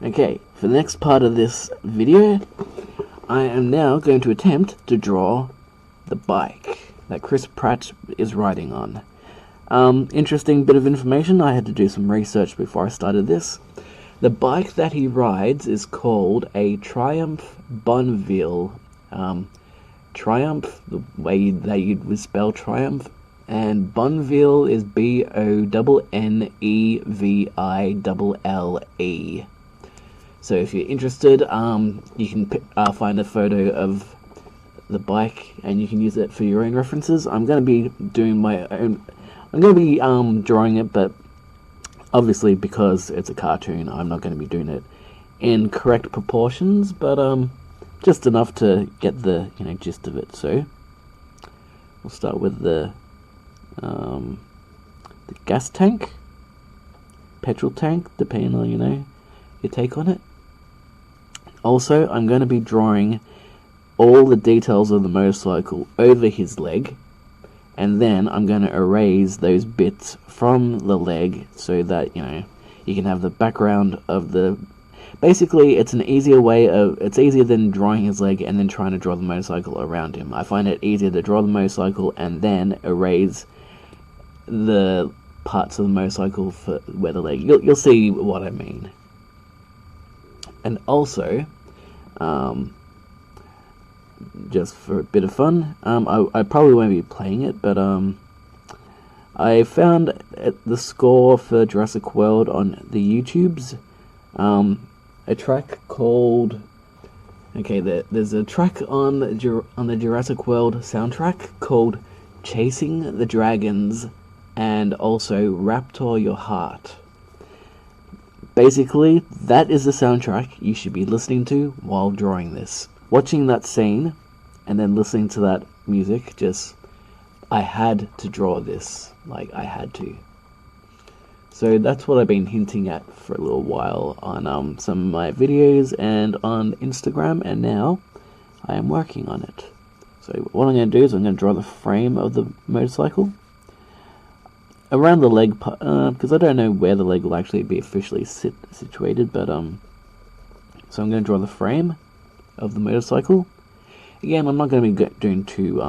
Okay, for the next part of this video, I am now going to attempt to draw the bike that Chris Pratt is riding on. Interesting bit of information. I had to do some research before I started this. The bike that he rides is called a Triumph Bonneville. Triumph, the way that you would spell Triumph, and Bonneville is Bonneville. So if you're interested, you can find a photo of the bike and you can use it for your own references. I'm going to be doing my own. I'm going to be drawing it, but obviously because it's a cartoon, I'm not going to be doing it in correct proportions, but just enough to get the gist of it. So we'll start with the gas tank, petrol tank, depending on your take on it. Also, I'm going to be drawing all the details of the motorcycle over his leg, and then I'm going to erase those bits from the leg so that you can have the background of the. Basically, it's an easier way of. It's easier than drawing his leg and then trying to draw the motorcycle around him. I find it easier to draw the motorcycle and then erase the parts of the motorcycle for where the leg. You'll see what I mean. And also, just for a bit of fun, I probably won't be playing it, but I found the score for Jurassic World on the YouTubes. A track called. Okay, there's a track on the Jurassic World soundtrack called "Chasing the Dragons" and also "Raptor Your Heart." Basically, that is the soundtrack you should be listening to while drawing this. Watching that scene and then listening to that music, I had to draw this. I had to. So that's what I've been hinting at for a little while on some of my videos and on Instagram, and now I am working on it. So what I'm going to do is I'm going to draw the frame of the motorcycle around the leg, because I don't know where the leg will actually be officially situated, but so I'm going to draw the frame of the motorcycle. Again, I'm not going to be doing too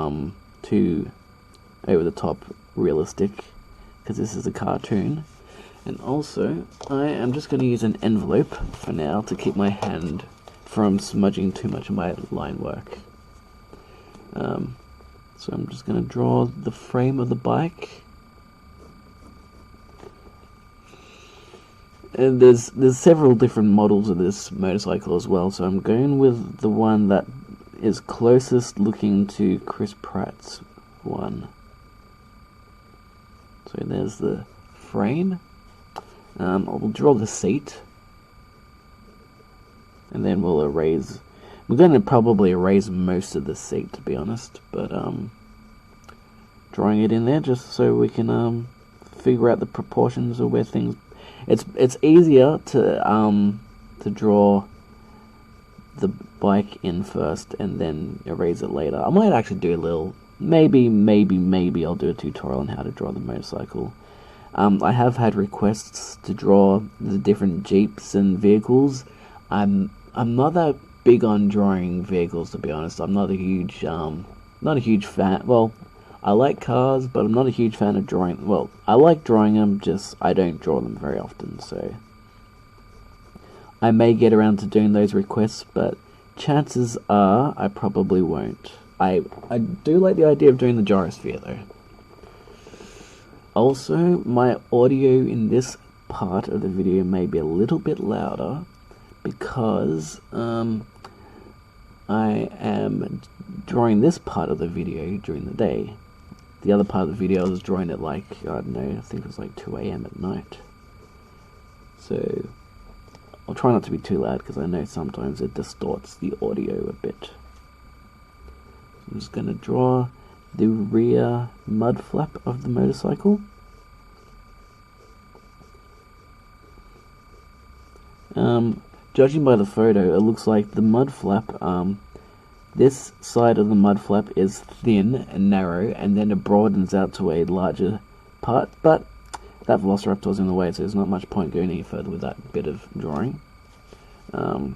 over the top realistic, because this is a cartoon. And also, I am just going to use an envelope for now to keep my hand from smudging too much of my line work. So I'm just going to draw the frame of the bike. And there's several different models of this motorcycle as well, so I'm going with the one that is closest looking to Chris Pratt's one. So there's the frame. I'll draw the seat, and then we'll erase. We're going to probably erase most of the seat, to be honest, but drawing it in there just so we can figure out the proportions of where things. It's easier to draw the bike in first and then erase it later. I might actually do a little. Maybe I'll do a tutorial on how to draw the motorcycle. I have had requests to draw the different Jeeps and vehicles. I'm not that big on drawing vehicles, to be honest. I'm not a huge fan. Well, I like cars, but I'm not a huge fan of drawing. Well, I like drawing them, just I don't draw them very often. So I may get around to doing those requests, but chances are I probably won't. I do like the idea of doing the gyrosphere though. Also, my audio in this part of the video may be a little bit louder because I am drawing this part of the video during the day. The other part of the video I was drawing it I don't know, I think it was 2 AM at night. So I'll try not to be too loud because I know sometimes it distorts the audio a bit. So I'm just going to draw the rear mud flap of the motorcycle. Judging by the photo, it looks like the mud flap, this side of the mud flap is thin and narrow, and then it broadens out to a larger part, but that Velociraptor's in the way, so there's not much point going any further with that bit of drawing. I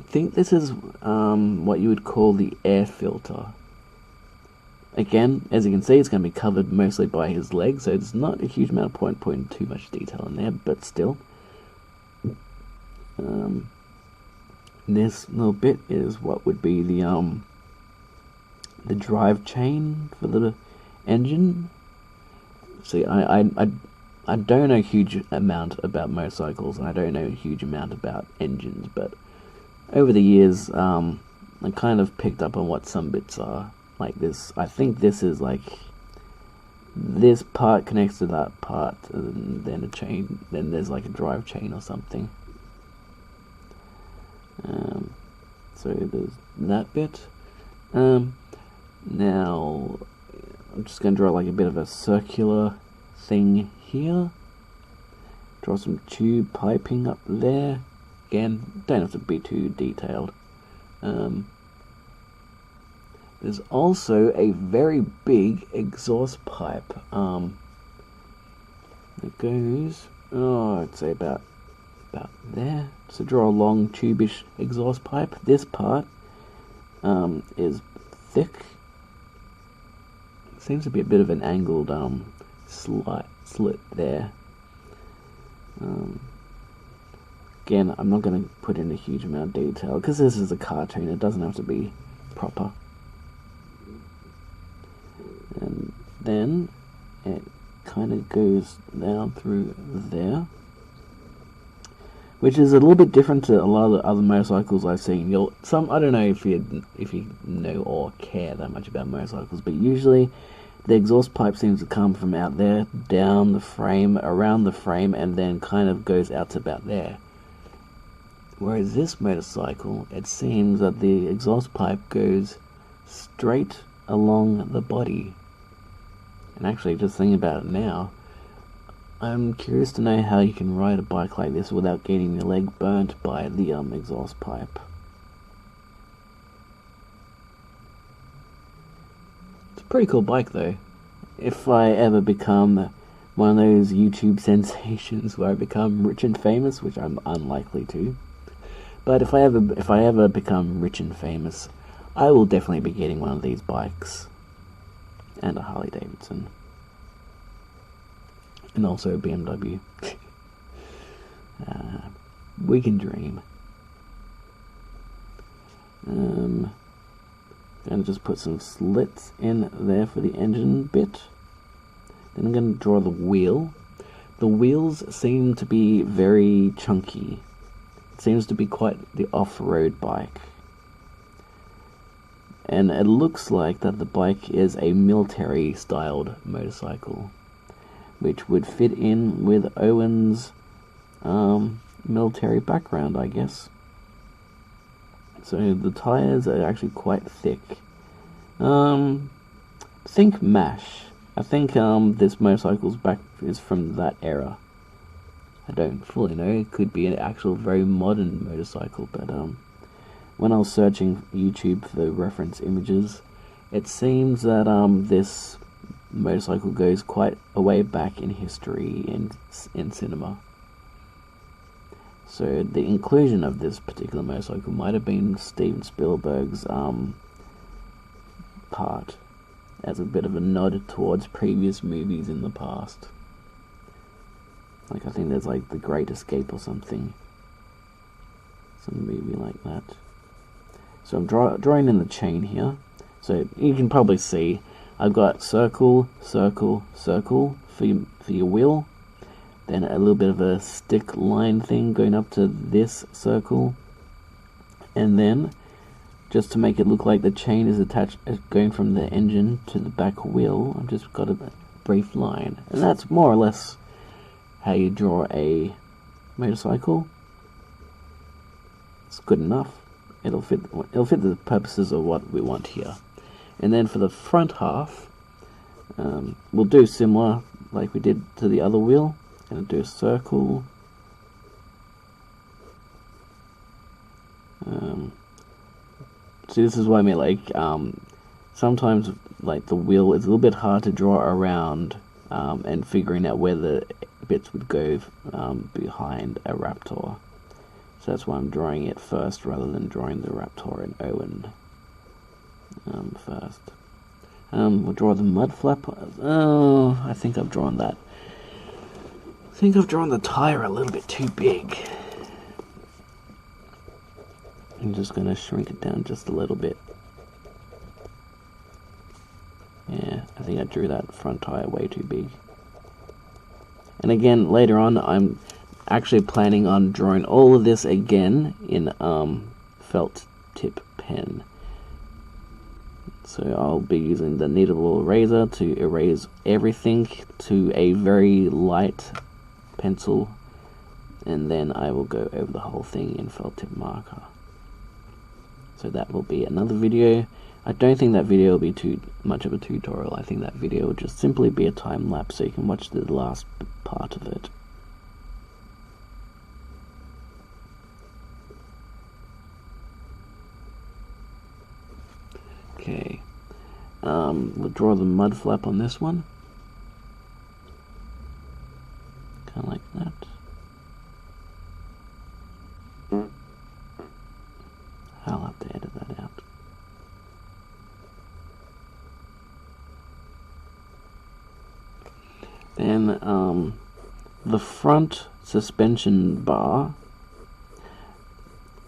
think this is what you would call the air filter. Again, as you can see, it's going to be covered mostly by his legs, so it's not a huge amount of point putting too much detail in there, but still. This little bit is what would be the drive chain for the engine. See, I don't know a huge amount about motorcycles, and I don't know a huge amount about engines, but over the years, I kind of picked up on what some bits are. Like this, I think this is like, this part connects to that part, and then a chain, then there's like a drive chain or something. So there's that bit. Now, I'm just going to draw like a bit of a circular thing here. Draw some tube piping up there. Again, don't have to be too detailed. There's also a very big exhaust pipe. It goes, I'd say about there. So draw a long tube-ish exhaust pipe. This part is thick. Seems to be a bit of an angled slit there. Again, I'm not going to put in a huge amount of detail because this is a cartoon. It doesn't have to be proper. And then it kind of goes down through there, which is a little bit different to a lot of the other motorcycles I've seen. I don't know if you know or care that much about motorcycles, but usually the exhaust pipe seems to come from out there, down the frame, around the frame, and then kind of goes out to about there. Whereas this motorcycle, it seems that the exhaust pipe goes straight along the body. And actually, just thinking about it now, I'm curious to know how you can ride a bike like this without getting your leg burnt by the exhaust pipe. It's a pretty cool bike though. If I ever become one of those YouTube sensations where I become rich and famous, which I'm unlikely to, but if I ever become rich and famous, I will definitely be getting one of these bikes. And a Harley Davidson. And also a BMW. We can dream. And just put some slits in there for the engine bit. Then I'm going to draw the wheel. The wheels seem to be very chunky. It seems to be quite the off-road bike. And it looks like that the bike is a military-styled motorcycle, which would fit in with Owen's military background, I guess. So the tires are actually quite thick. Think MASH. I think this motorcycle's back is from that era. I don't fully know. It could be an actual very modern motorcycle, but when I was searching YouTube for the reference images, it seems that this motorcycle goes quite a way back in history in cinema. So the inclusion of this particular motorcycle might have been Steven Spielberg's part, as a bit of a nod towards previous movies in the past. Like, I think there's like The Great Escape or something. Some movie like that. So I'm drawing in the chain here. So you can probably see I've got circle, circle, circle for your wheel. Then a little bit of a stick line thing going up to this circle. And then, just to make it look like the chain is attached, going from the engine to the back wheel, I've just got a brief line. And that's more or less how you draw a motorcycle. It's good enough. It'll fit the purposes of what we want here. And then for the front half, we'll do similar like we did to the other wheel. Gonna do a circle. See, this is what I mean. Like, sometimes like the wheel is a little bit hard to draw around, and figuring out where the bits would go behind a raptor. So that's why I'm drawing it first rather than drawing the raptor and Owen first. We'll draw the mud flap. Oh, I think I've drawn that. I think I've drawn the tire a little bit too big. I'm just going to shrink it down just a little bit. Yeah, I think I drew that front tire way too big. And again, later on, I'm actually planning on drawing all of this again in felt tip pen. So I'll be using the kneadable eraser to erase everything to a very light pencil, and then I will go over the whole thing in felt tip marker. So that will be another video. I don't think that video will be too much of a tutorial. I think that video will just simply be a time lapse so you can watch the last part of it. Okay, we'll draw the mud flap on this one. Kind of like that. I'll have to edit that out. Then the front suspension bar.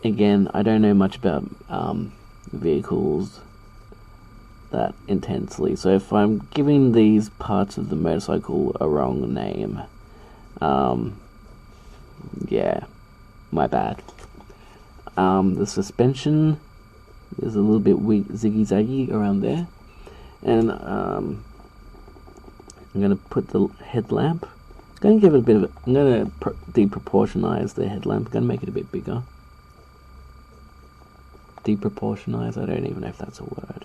Again, I don't know much about vehicles that intensely, so if I'm giving these parts of the motorcycle a wrong name, yeah, my bad. The suspension is a little bit weak, ziggy-zaggy around there, and I'm going to put the headlamp. I'm going to give it a bit of I'm going to deproportionize the headlamp. I'm going to make it a bit bigger. Deproportionize, I don't even know if that's a word.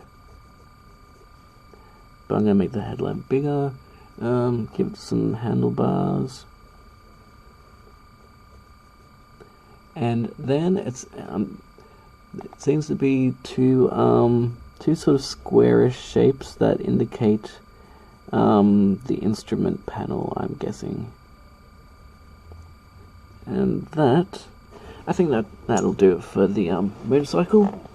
But I'm going to make the headlamp bigger, give it some handlebars. And then it seems to be two sort of squarish shapes that indicate the instrument panel, I'm guessing. And that, I think that'll do it for the motorcycle.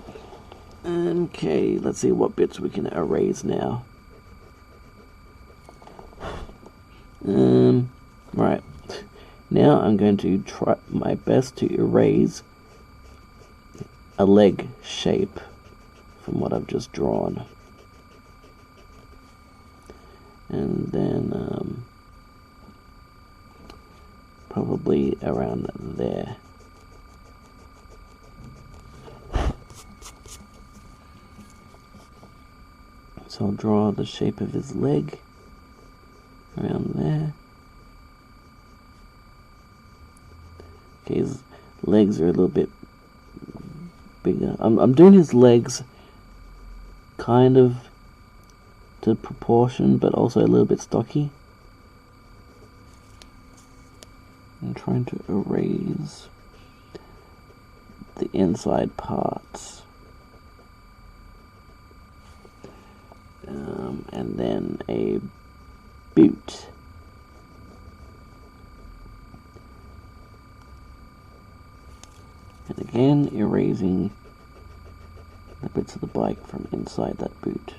Okay, let's see what bits we can erase now. Right. Now I'm going to try my best to erase a leg shape from what I've just drawn. And then probably around there. So I'll draw the shape of his leg around there. Okay, his legs are a little bit bigger. I'm doing his legs kind of to proportion, but also a little bit stocky. I'm trying to erase the inside parts. And then a boot. And again, erasing the bits of the bike from inside that boot.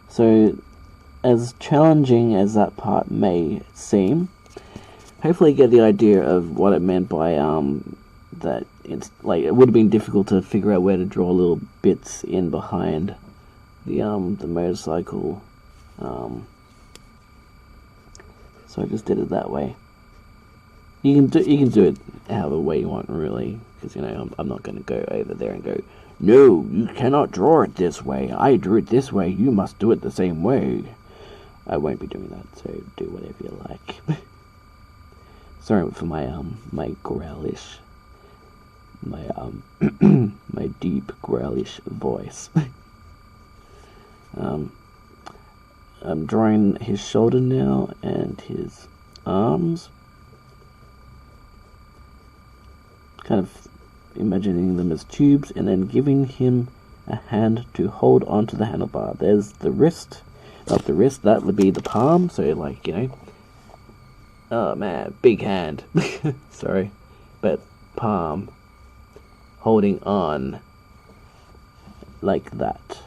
So, as challenging as that part may seem, hopefully you get the idea of what it meant by that it's like it would have been difficult to figure out where to draw little bits in behind the motorcycle. So I just did it that way. You can do it however way you want, really, because I'm not going to go over there and go, no, you cannot draw it this way. I drew it this way. You must do it the same way. I won't be doing that. So do whatever you like. Sorry for my my growlish, my my deep growlish voice. I'm drawing his shoulder now and his arms. Kind of imagining them as tubes and then giving him a hand to hold onto the handlebar. There's the wrist, not the wrist, that would be the palm, so like, you know, oh man, big hand, sorry, but palm, holding on, like that.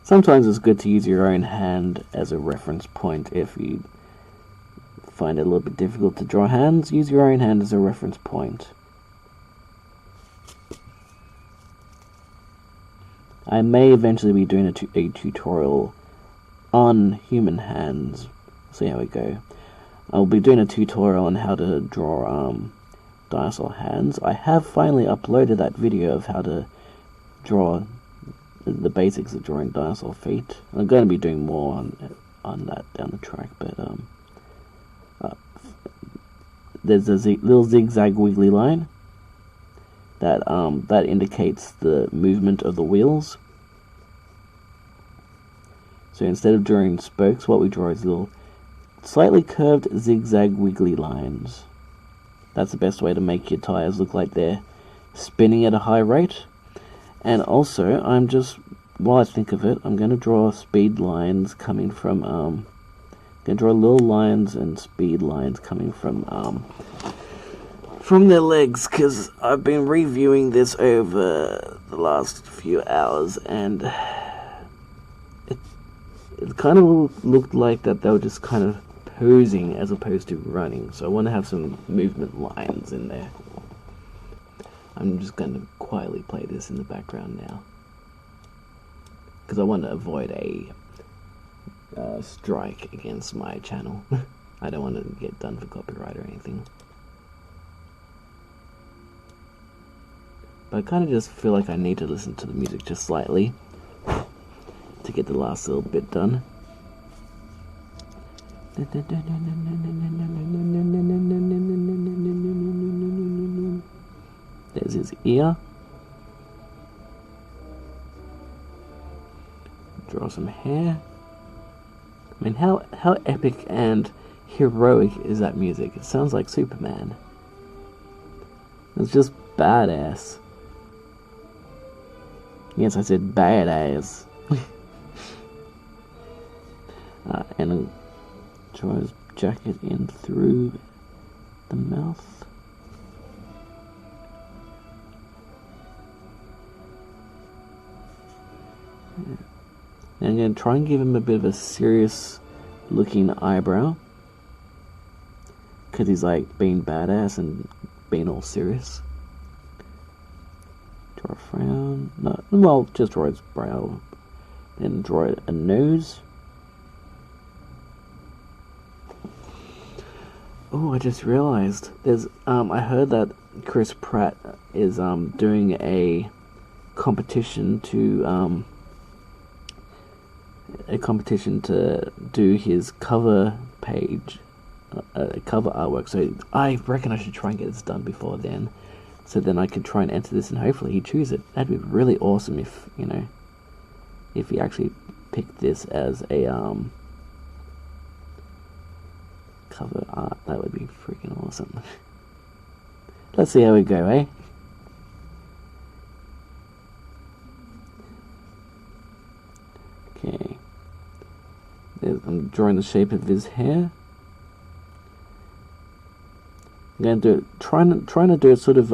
Sometimes it's good to use your own hand as a reference point if you find it a little bit difficult to draw hands. Use your own hand as a reference point. I may eventually be doing a tutorial on human hands. See how we go. I'll be doing a tutorial on how to draw dinosaur hands. I have finally uploaded that video of how to draw the basics of drawing dinosaur feet. I'm going to be doing more on that down the track, but there's a little zigzag wiggly line that that indicates the movement of the wheels. So instead of drawing spokes, what we draw is little slightly curved zigzag wiggly lines. That's the best way to make your tires look like they're spinning at a high rate. And also, while I think of it, I'm going to draw speed lines coming from, going to draw little lines and speed lines coming from their legs, because I've been reviewing this over the last few hours, and it kind of looked like that they were just kind of posing as opposed to running, so I want to have some movement lines in there. I'm just going to quietly play this in the background now, because I want to avoid a strike against my channel. I don't want to get done for copyright or anything. But I kind of just feel like I need to listen to the music just slightly to get the last little bit done. There's his ear. Draw some hair. I mean, how epic and heroic is that music? It sounds like Superman. It's just badass. Yes, I said badass. And draw his jacket in through the mouth. And I'm going to try and give him a bit of a serious looking eyebrow, because he's like being badass and being all serious. Draw a frown. No, well, just draw his brow. Then draw a nose. Oh, I just realized there's I heard that Chris Pratt is doing a competition to do his cover page, cover artwork. So I reckon I should try and get this done before then, so then I could try and enter this and hopefully he'd choose it. That'd be really awesome if, you know, if he actually picked this as a cover art. That would be freaking awesome. Let's see how we go, eh? Okay. I'm drawing the shape of his hair. I'm going to do it, trying to do it sort of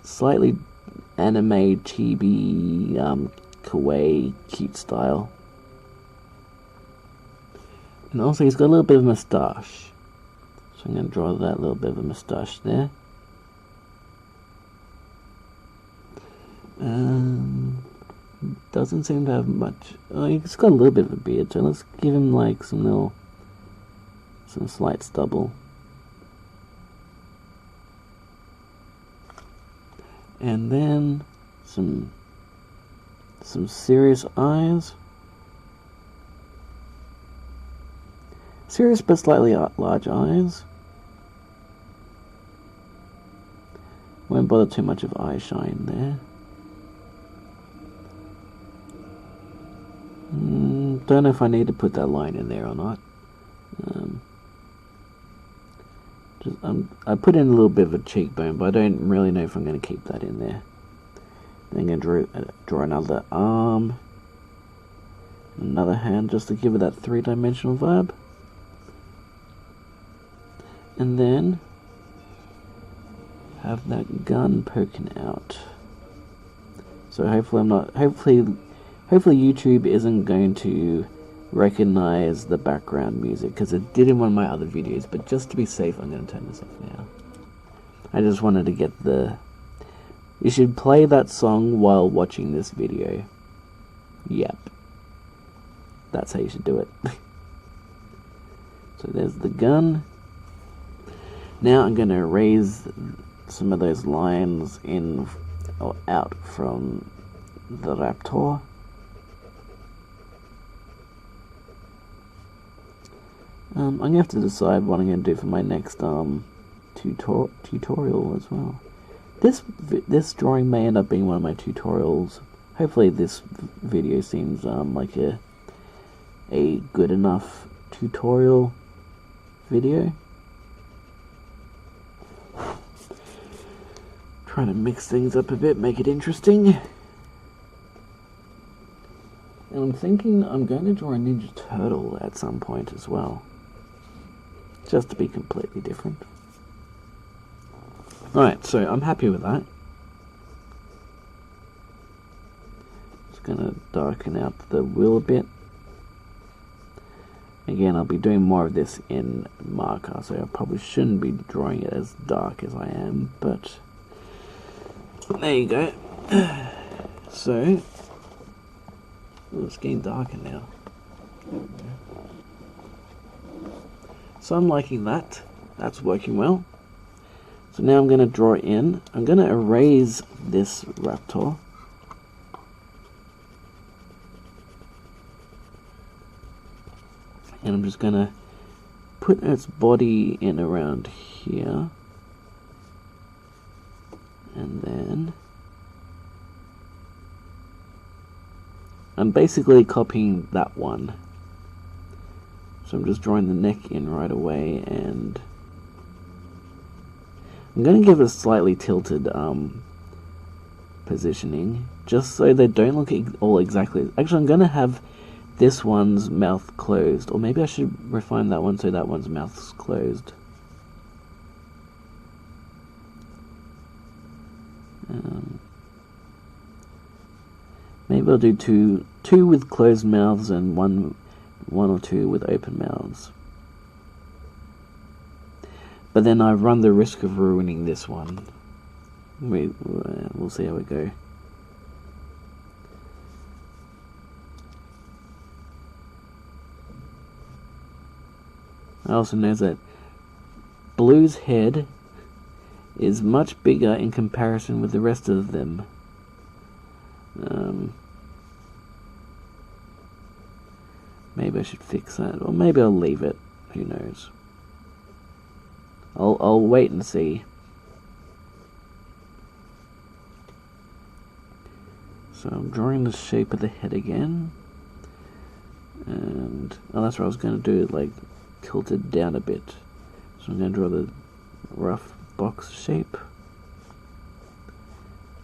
slightly anime, chibi, kawaii, cute style. And also he's got a little bit of a moustache, so I'm going to draw that little bit of a moustache there. Doesn't seem to have much. Oh, he's got a little bit of a beard, so let's give him like some slight stubble. And then some serious eyes. Serious but slightly large eyes. Won't bother too much of eye shine there. Don't know if I need to put that line in there or not. I put in a little bit of a cheekbone, but I don't really know if I'm going to keep that in there. Then I'm going to draw another arm, another hand, just to give it that three-dimensional vibe. And then have that gun poking out. So hopefully hopefully YouTube isn't going to recognize the background music, because it did in one of my other videos, but just to be safe I'm going to turn this off now. I just wanted to get you should play that song while watching this video. Yep. That's how you should do it. So there's the gun. Now I'm going to erase some of those lines in or out from the Raptor. I'm going to have to decide what I'm going to do for my next tutorial as well. This drawing may end up being one of my tutorials. Hopefully this video seems like a good enough tutorial video. Trying to mix things up a bit, make it interesting. And I'm thinking I'm going to draw a Ninja Turtle at some point as well, just to be completely different. Alright, so I'm happy with that. Just going to darken out the wheel a bit. Again, I'll be doing more of this in marker, so I probably shouldn't be drawing it as dark as I am, but there you go. So, it's getting darker now. So I'm liking that. That's working well. So now I'm going to draw in. I'm going to erase this raptor. And I'm just going to put its body in around here. And then I'm basically copying that one. So I'm just drawing the neck in right away, and I'm going to give it a slightly tilted positioning, just so they don't look all exactly. Actually, I'm going to have this one's mouth closed, or maybe I should refine that one so that one's mouth's closed. Maybe I'll do two with closed mouths and one or two with open mouths. But then I run the risk of ruining this one. We'll see how we go. I also know that Blue's head is much bigger in comparison with the rest of them. Maybe I should fix that, or maybe I'll leave it. Who knows? I'll wait and see. So I'm drawing the shape of the head again, and that's what I was going to do, like tilt it down a bit. So I'm going to draw the rough box shape,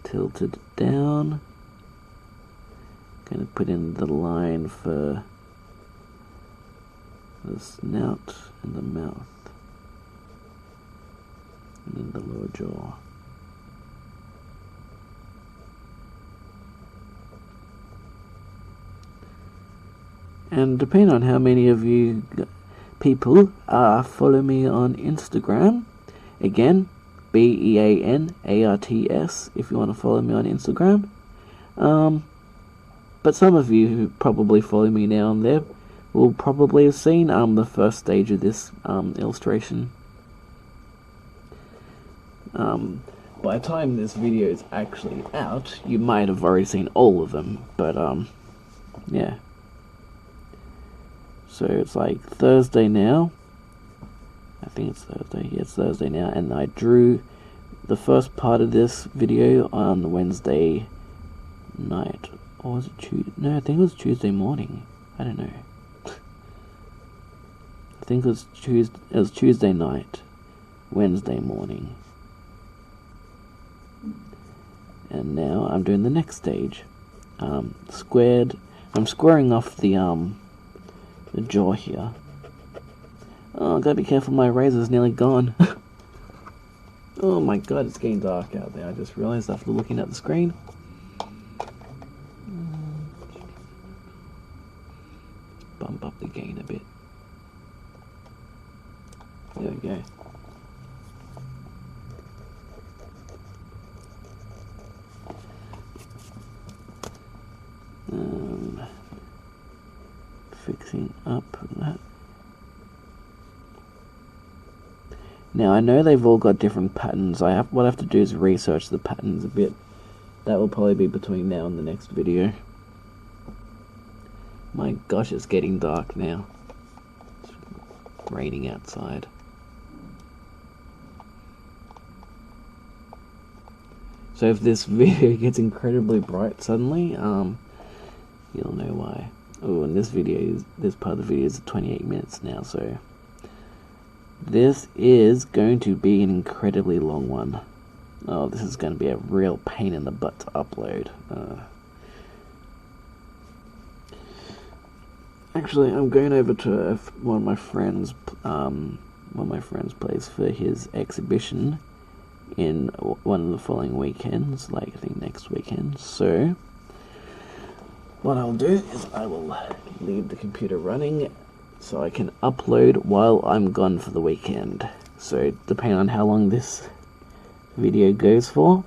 tilt it down. Going to put in the line for the snout and the mouth, and then the lower jaw. And depending on how many of you people follow me on Instagram, again, BEANARTS, if you want to follow me on Instagram. But some of you who probably follow me now and there will probably have seen the first stage of this illustration. By the time this video is actually out, you might have already seen all of them, but yeah. So it's like Thursday now. I think it's Thursday. Yeah, it's Thursday now, and I drew the first part of this video on Wednesday night. Or was it Tuesday? No, I think it was Tuesday morning. I don't know. I think it was Tuesday night Wednesday morning. And now I'm doing the next stage. I'm squaring off the jaw here. Oh, gotta be careful, my razor's nearly gone. Oh my god, it's getting dark out there. I just realized after looking at the screen. Bump up the gain a bit. There we go. Fixing up that. Now I know they've all got different patterns. What I have to do is research the patterns a bit. That will probably be between now and the next video. My gosh, it's getting dark now. It's raining outside. So if this video gets incredibly bright suddenly, you'll know why. Oh, and this part of the video is 28 minutes now, so this is going to be an incredibly long one. Oh, this is going to be a real pain in the butt to upload. Actually, I'm going over to one of my friends' place for his exhibition in one of the following weekends, like I think next weekend. So what I'll do is I will leave the computer running so I can upload while I'm gone for the weekend. So depending on how long this video goes for,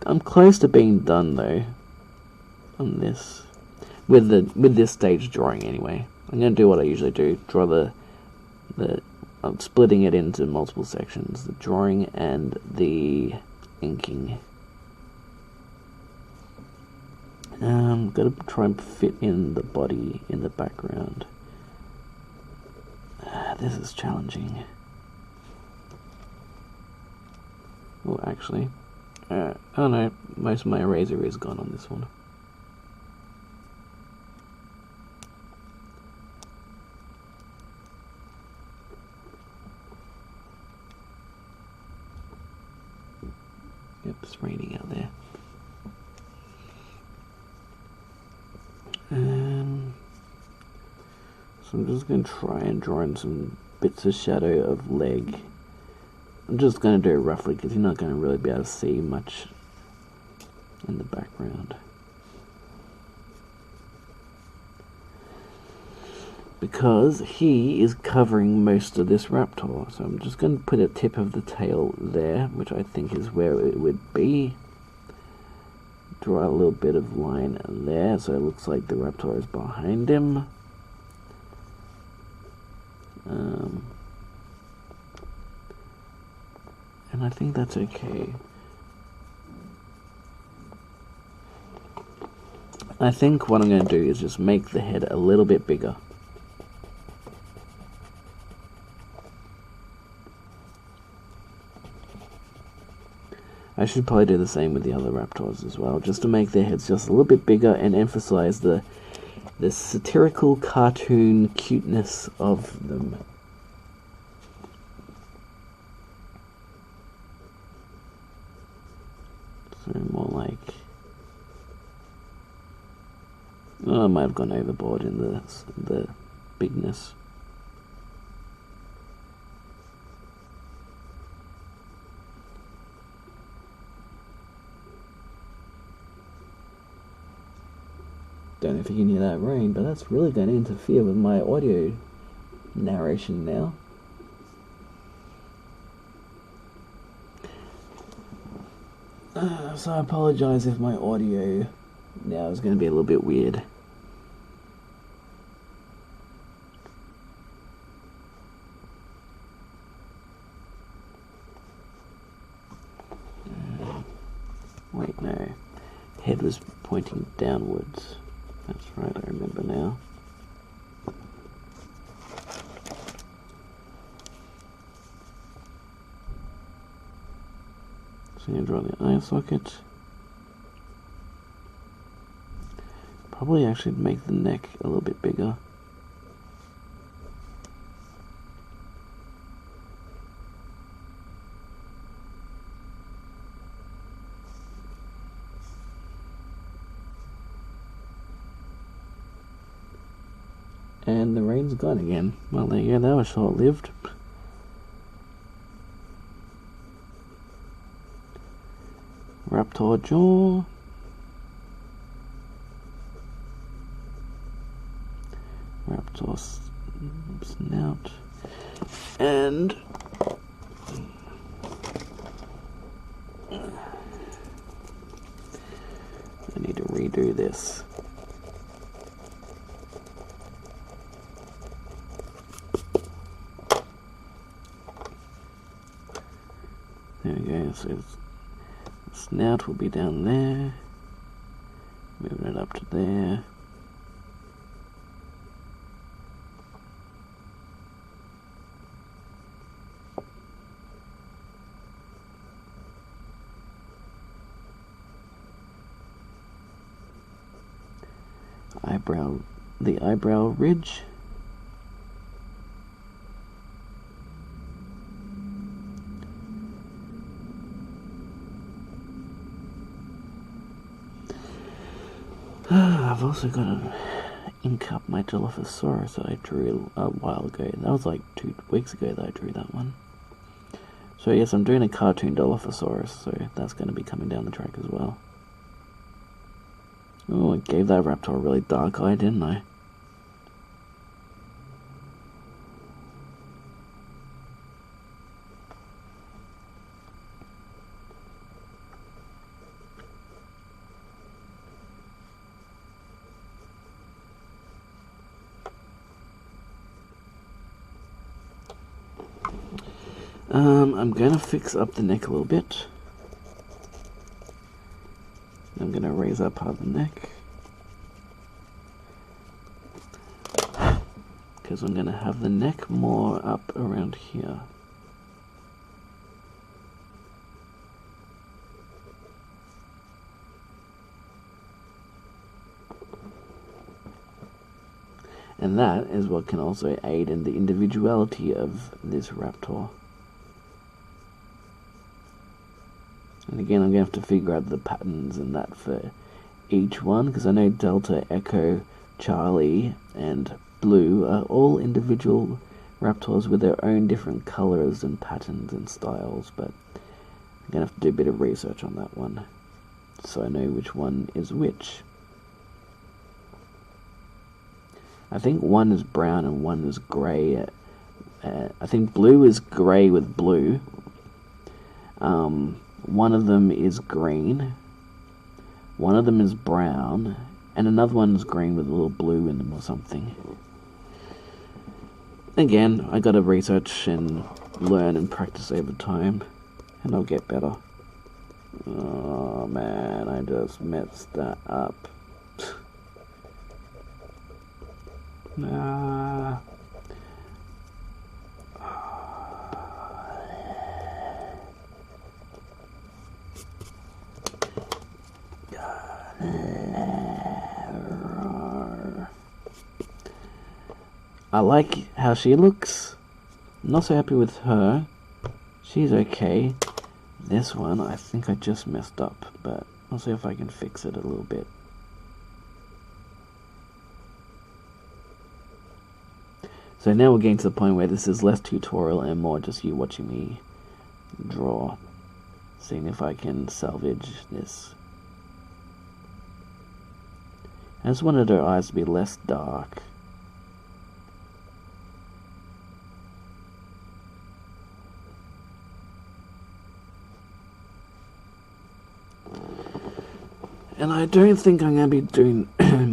I'm close to being done though on this with this stage drawing anyway. I'm going to do what I usually do, draw I'm splitting it into multiple sections, the drawing and the inking. Gotta try and fit in the body in the background. This is challenging. Oh, actually, oh no, most of my eraser is gone on this one. Yep, it's raining out there. So I'm just going to try and draw in some bits of shadow of leg. I'm just going to do it roughly because you're not going to really be able to see much in the background. Because he is covering most of this raptor. So I'm just going to put a tip of the tail there, which I think is where it would be. Draw a little bit of line there so it looks like the raptor is behind him. And I think that's okay. I think what I'm going to do is just make the head a little bit bigger. I should probably do the same with the other raptors as well, just to make their heads just a little bit bigger and emphasize the satirical cartoon cuteness of them. So more like... Oh, I might have gone overboard in the bigness. Don't know if you can hear that rain, but that's really going to interfere with my audio narration now. So I apologize if my audio now is going to be a little bit weird. Wait, no. Head was pointing downwards. That's right, I remember now. So I'm going to draw the eye socket. Probably actually make the neck a little bit bigger. And the rain's gone again. Well, there you go, that was short-lived. Raptor jaw. Raptor snout. And I need to redo this. There we go, so the snout will be down there. Moving it up to there. The eyebrow ridge. I've also got to ink up my Dilophosaurus that I drew a while ago. That was like 2 weeks ago that I drew that one. So yes, I'm doing a cartoon Dilophosaurus, so that's going to be coming down the track as well. Oh, I gave that raptor a really dark eye, didn't I? I'm going to fix up the neck a little bit. I'm going to raise up part of the neck. Because I'm going to have the neck more up around here. And that is what can also aid in the individuality of this raptor. And again, I'm going to have to figure out the patterns and that for each one, because I know Delta, Echo, Charlie, and Blue are all individual raptors with their own different colours and patterns and styles, but I'm going to have to do a bit of research on that one, so I know which one is which. I think one is brown and one is grey. I think Blue is grey with blue. One of them is green, one of them is brown, and another one is green with a little blue in them or something. Again, I gotta research and learn and practice over time, and I'll get better. Oh man, I just messed that up. Nah. I like how she looks. I'm not so happy with her. She's okay. This one, I think I just messed up, but I'll see if I can fix it a little bit. So now we're getting to the point where this is less tutorial and more just you watching me draw. Seeing if I can salvage this. I just wanted her eyes to be less dark. And I don't think I'm going to be doing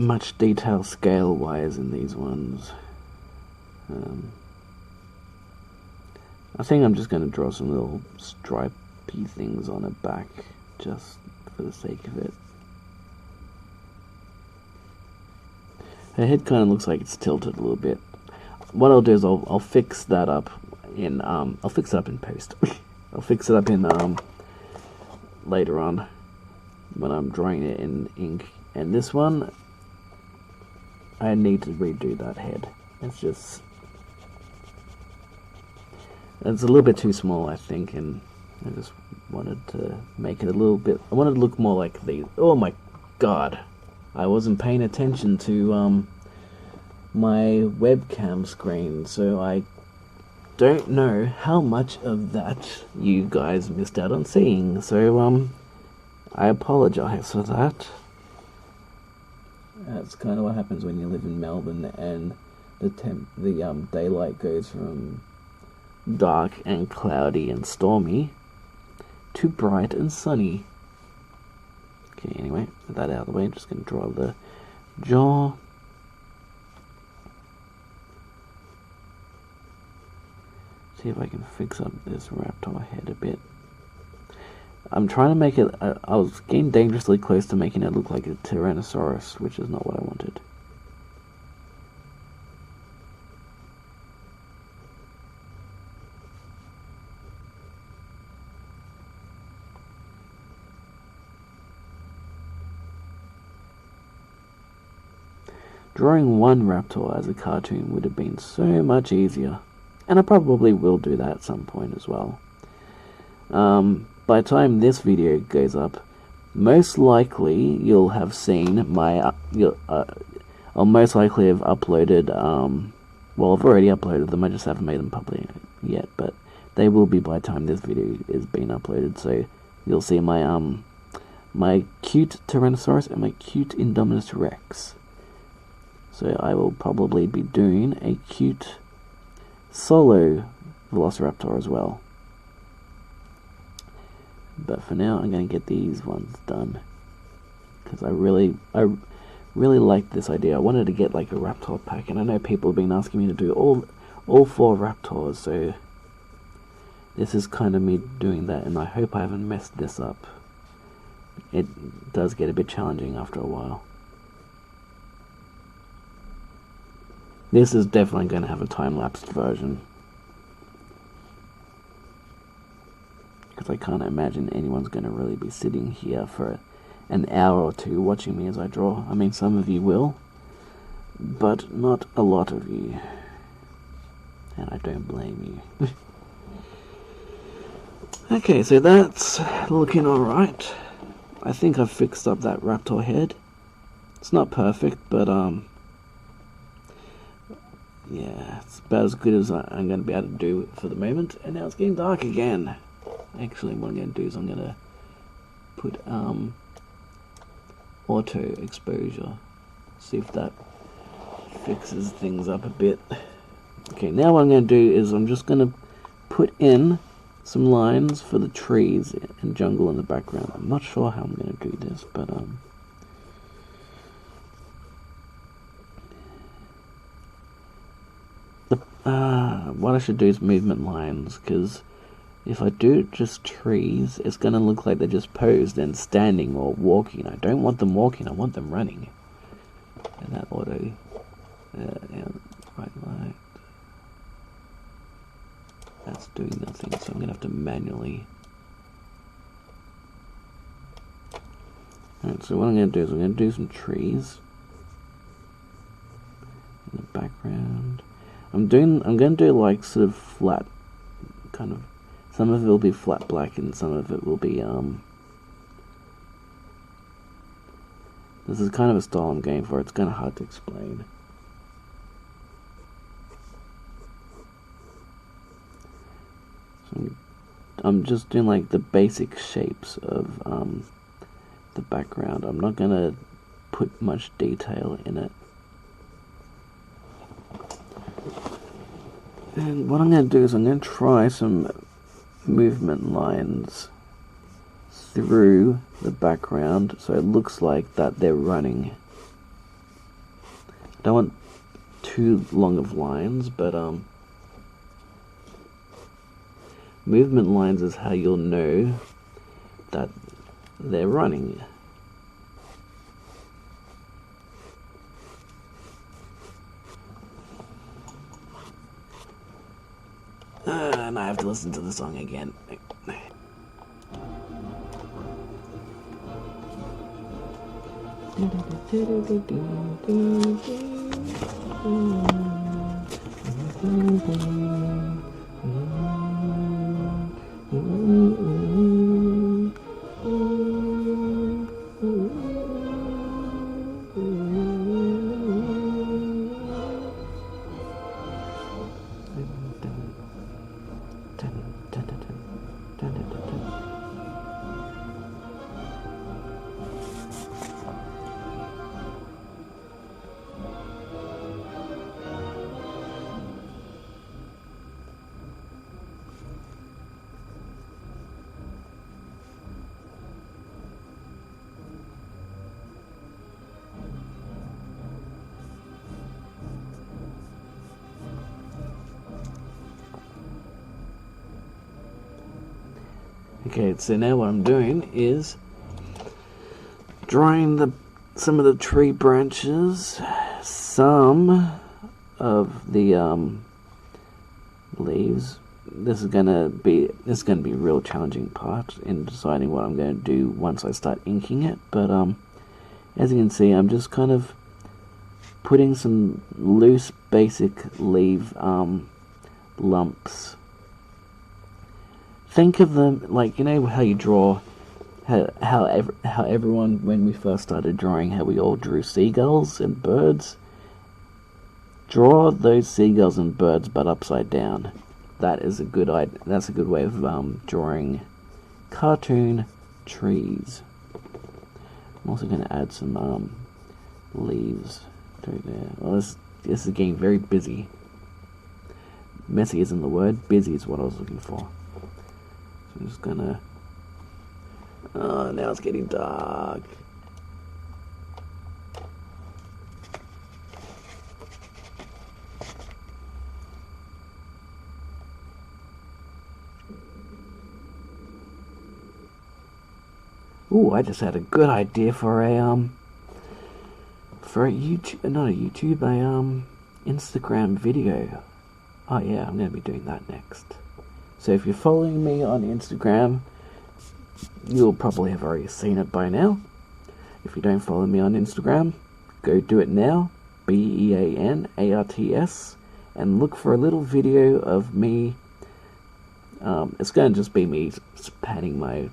much detail scale-wise in these ones. I think I'm just going to draw some little stripy things on her back, just for the sake of it. Her head kind of looks like it's tilted a little bit. What I'll do is I'll fix that up in I'll fix it up in post. I'll fix it up in later on when I'm drawing it in ink. And this one, I need to redo that head. It's a little bit too small, I think, and I just wanted to make it a little bit. I wanted to look more like these. Oh my god, I wasn't paying attention to my webcam screen, so I don't know how much of that you guys missed out on seeing. So I apologize for that. That's kind of what happens when you live in Melbourne and the daylight goes from dark and cloudy and stormy to bright and sunny. Okay, anyway, with that out of the way, I'm just going to draw the jaw. See if I can fix up this raptor head a bit. I'm trying to make it, I was getting dangerously close to making it look like a Tyrannosaurus, which is not what I wanted. Drawing one raptor as a cartoon would have been so much easier, and I probably will do that at some point as well. By the time this video goes up, most likely you'll have seen my, I'll most likely have uploaded, well, I've already uploaded them, I just haven't made them public yet, but they will be by the time this video is being uploaded, so you'll see my, my cute Tyrannosaurus and my cute Indominus Rex. So I will probably be doing a cute solo Velociraptor as well. But for now, I'm going to get these ones done, because I really like this idea. I wanted to get like a Raptor pack, and I know people have been asking me to do all 4 Raptors, so this is kind of me doing that, and I hope I haven't messed this up. It does get a bit challenging after a while. This is definitely going to have a time-lapsed version, because I can't imagine anyone's going to really be sitting here for an hour or two watching me as I draw. I mean, some of you will, but not a lot of you, and I don't blame you. Okay, so that's looking alright. I think I've fixed up that raptor head. It's not perfect, but yeah, it's about as good as I'm going to be able to do for the moment. And now it's getting dark again. Actually, what I'm going to do is I'm going to put auto exposure. See if that fixes things up a bit. Okay, now what I'm going to do is I'm just going to put in some lines for the trees and jungle in the background. I'm not sure how I'm going to do this, but what I should do is movement lines, because if I do just trees, it's going to look like they're just posed and standing or walking. I don't want them walking, I want them running. And that auto, right light, that's doing nothing, so I'm going to have to manually. Alright, so what I'm going to do is I'm going to do some trees in the background. I'm going to do like sort of flat, kind of, some of it will be flat black and some of it will be, this is kind of a style I'm going for. It's kind of hard to explain. So I'm just doing like the basic shapes of the background. I'm not going to put much detail in it. And what I'm going to do is I'm going to try some movement lines through the background so it looks like that they're running. I don't want too long of lines, but movement lines is how you'll know that they're running. And I have to listen to the song again. Okay, so now what I'm doing is drawing some of the tree branches, some of the leaves. This is gonna be a real challenging part in deciding what I'm going to do once I start inking it. But as you can see, I'm just kind of putting some loose, basic leaf lumps. Think of them like, you know how you draw, how everyone, when we first started drawing, how we all drew seagulls and birds. Draw those seagulls and birds, but upside down. That is a good idea. That's a good way of drawing cartoon trees. I'm also going to add some leaves through there. Well, this is getting very busy. Messy isn't the word. Busy is what I was looking for. So I'm just gonna. Oh, now it's getting dark. Ooh, I just had a good idea for a YouTube, not a YouTube, Instagram video. Oh yeah, I'm gonna be doing that next. So if you're following me on Instagram, you'll probably have already seen it by now. If you don't follow me on Instagram, go do it now, BEANARTS, and look for a little video of me. It's going to just be me panning my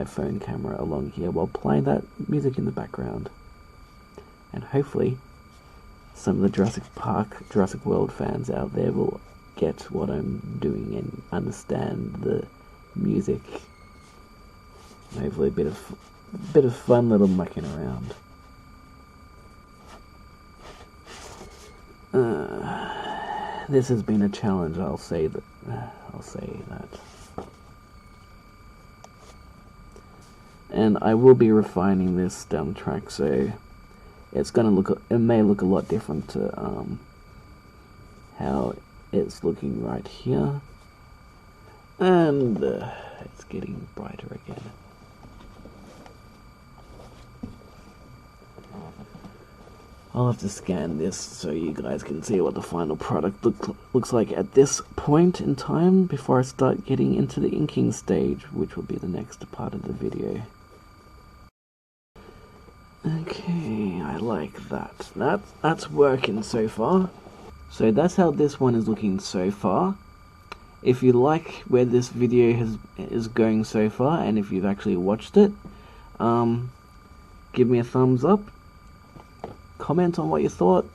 phone camera along here while playing that music in the background. And hopefully some of the Jurassic World fans out there will get what I'm doing and understand the music. And hopefully a bit of fun little mucking around. This has been a challenge, I'll say that. And I will be refining this down the track, so it may look a lot different to how it's looking right here. And it's getting brighter again. I'll have to scan this so you guys can see what the final product looks like at this point in time before I start getting into the inking stage, which will be the next part of the video. Okay, I like that. That's working so far. So that's how this one is looking so far. If you like where this video is going so far, and if you've actually watched it, give me a thumbs up. Comment on what you thought.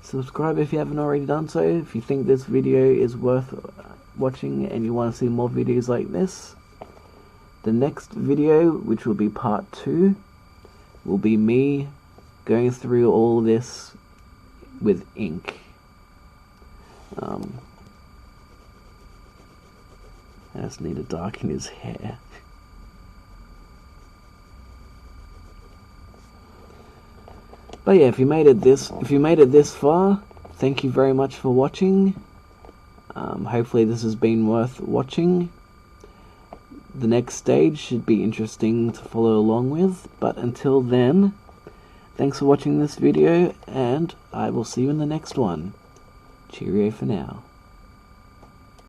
Subscribe if you haven't already done so. If you think this video is worth watching and you want to see more videos like this. The next video, which will be part 2, will be me going through all this with ink. I just need to darken his hair. But yeah, if you made it this far, thank you very much for watching. Hopefully this has been worth watching. The next stage should be interesting to follow along with, but until then, thanks for watching this video, and I will see you in the next one. Cheerio for now.